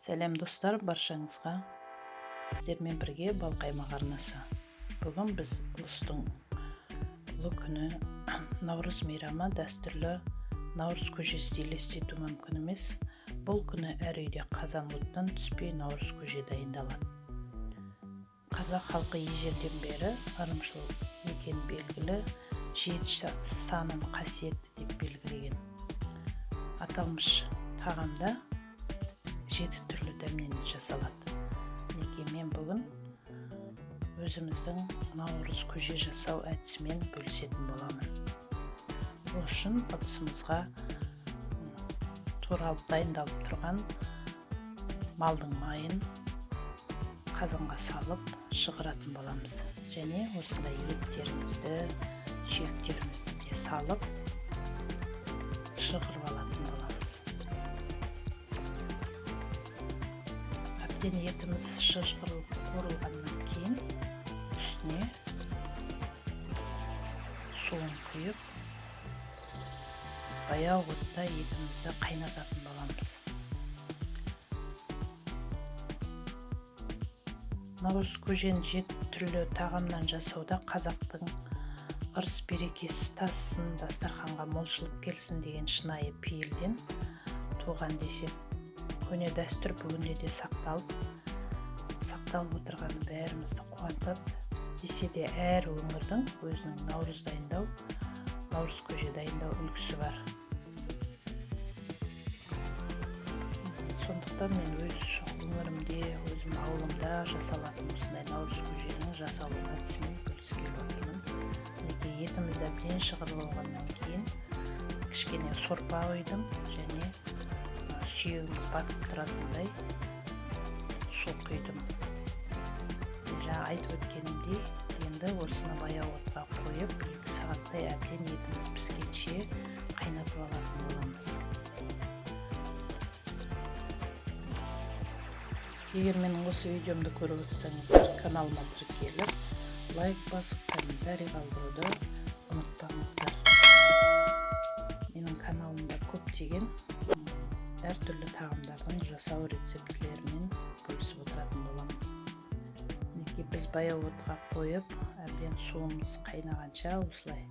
Сәлем достар, баршаңызға. Сіздермен бірге Балқаймақ арнасы. Бүгін біз ұлыстың ұлы күні Наурыз мейрамы дәстүрлі Наурыз көжесі елестету мүмкін емес. Бұл күні әр үйде қазан оттан түспей Наурыз көже дайындалады. Қазақ халқы ежелден бері ырымшыл екен белгілі, 7 санын қасиетті деп белгілеген. Аталмыш тағамда 7 түрлі дәмнен жасалады. Неге мен бүгін өзіміздің Наурыз көже жасау әдісімен бөлісетін боламын. Ол үшін ыдысымызға туралып дайындалып тұрған малдың майын қазанға салып шығаратын боламыз. Және осындай еттерімізді, сүйектерімізді де салып шығарып алатын боламыз. Етіміз шыжғырылып қуырылғаннан кейін үстіне суын құйып баяу отта етімізді қайнататын боламыз. Наурыз көжені 7 түрлі тағамнан жасауда қазақтың ырыс берекесі тассын, дастарханға молшылық келсін деген шынайы пейілден туған десек. Көне дәстүр бүгінде де сақталып отырғаны бәрімізді қуантады. Десе де әр өңірдің өзінің Наурыз дайындау, Наурыз көже дайындау үлгісі бар. Сондықтан мен өз өңірімде, өзім ауылымда жасалатын осындай Наурыз көженің жасалу әдісімен бөліскелі отырмын. Неге етіміз әбден шығарып алғаннан кейін кішкене сорпа құйдым және сүйегіміз батып тұратындай су құйдым. Жаңа айтып өткенімдей, енді осыны баяу отқа қойып 2 сағаттай әбден етіміз піскенше қайнатып алатын боламыз. Егер менің осы видеомды көріп отырсаңыздар, каналыма тіркеліп, лайк басып, комментарий қалдыруды ұмытпаңыздар. Менің каналымда көптеген әртүрлі тағамдардың жасау рецептілерімен бөлісіп отыратын боламын. Неге біз баяу отқа қойып, әбден суымыз қайнағанша осылай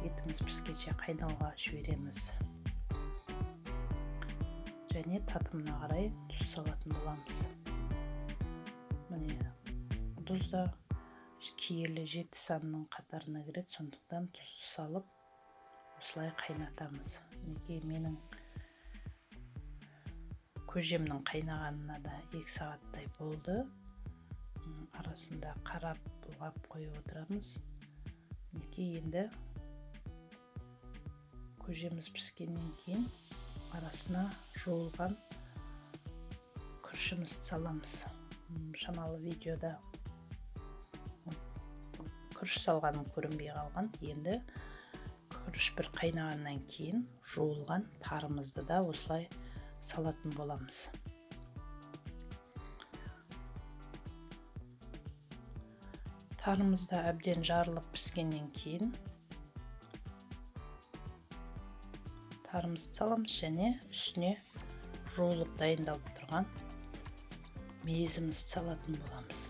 етіміз піскенше қайнауға жібереміз. Және татымына қарай тұз салатын боламыз. Міне, тұз да киелі 7 санның қатарына кіреді, сондықтан тұзды салып осылай қайнатамыз. Неге менің көжемнің қайнағанына да 2 сағаттай болды. Арасында қарап бұлғап қойып отырамыз. Неге енді көжеміз піскеннен кейін арасына жуылған күрішімізді саламыз. Шамалы видеода күріш салғаным көрінбей қалған. Енді күріш бір қайнағаннан кейін жуылған тарымызды да осылай салатын боламыз. Тарымызда әбден жарылып піскеннен кейін тарымызды саламыз және үстіне жуылып дайындалып тұрған мейізімізді салатын боламыз.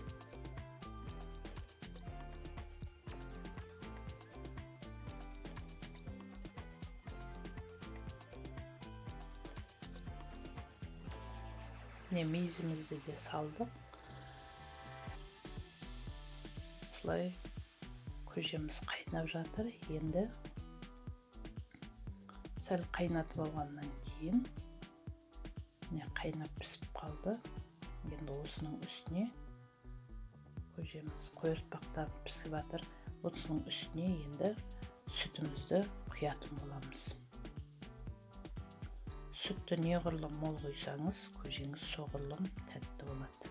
Мейізімізді де салдық. Осылай көжеміз қайнап жатыр. Енді сәл қайнатып алғаннан кейін қайнап пісіп қалды. Енді осының үстіне көжеміз қойыртпақтан пісіп жатыр. Осының үстіне енді сүтімізді құятын боламыз. Сүтті неғұрлым мол құйсаңыз, көжеңіз соғұрлым тәтті болады.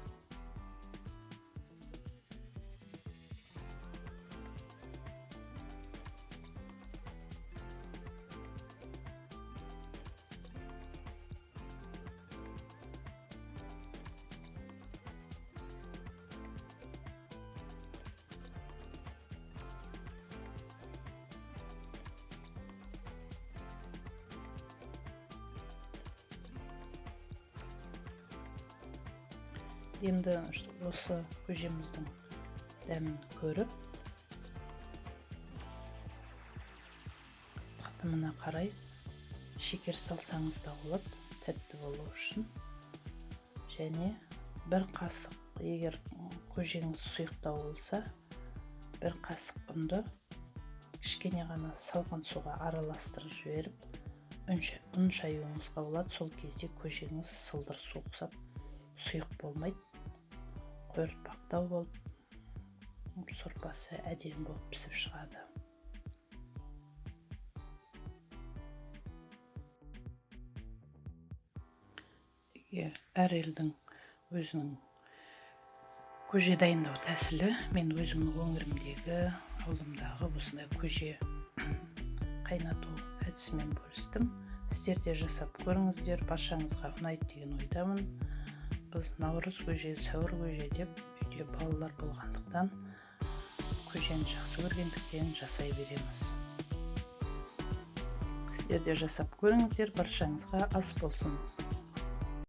Енді осы көжеміздің дәмін көріп, татымына қарай шекер салсаңыз да болады, тәтті болу үшін. Және бір қасық, егер көжеңіз сұйықтау болса, бір қасық ұнды кішкене ғана салқын суға араластырып жіберіп, ұн шаюыңызға болады. Сол кезде көжеңіз сылдыр су құсап, сұйық болмайды, қойыртпақтау болып, сорпасы әдемі болып пісіп шығады. Әр елдің өзінің көже дайындау тәсілі. Мен өзімнің өңірімдегі, ауылымдағы осындай көже қайнату әдісімен бөлістім. Сіздер де жасап көріңіздер, баршаңызға ұнайды деген ойдамын. Біз наурыз көже, сәуір көже деп үйде балалар болғандықтан, көжені жақсы көргендіктен жасай береміз. Сіздер де жасап көріңіздер, баршаңызға ас болсын.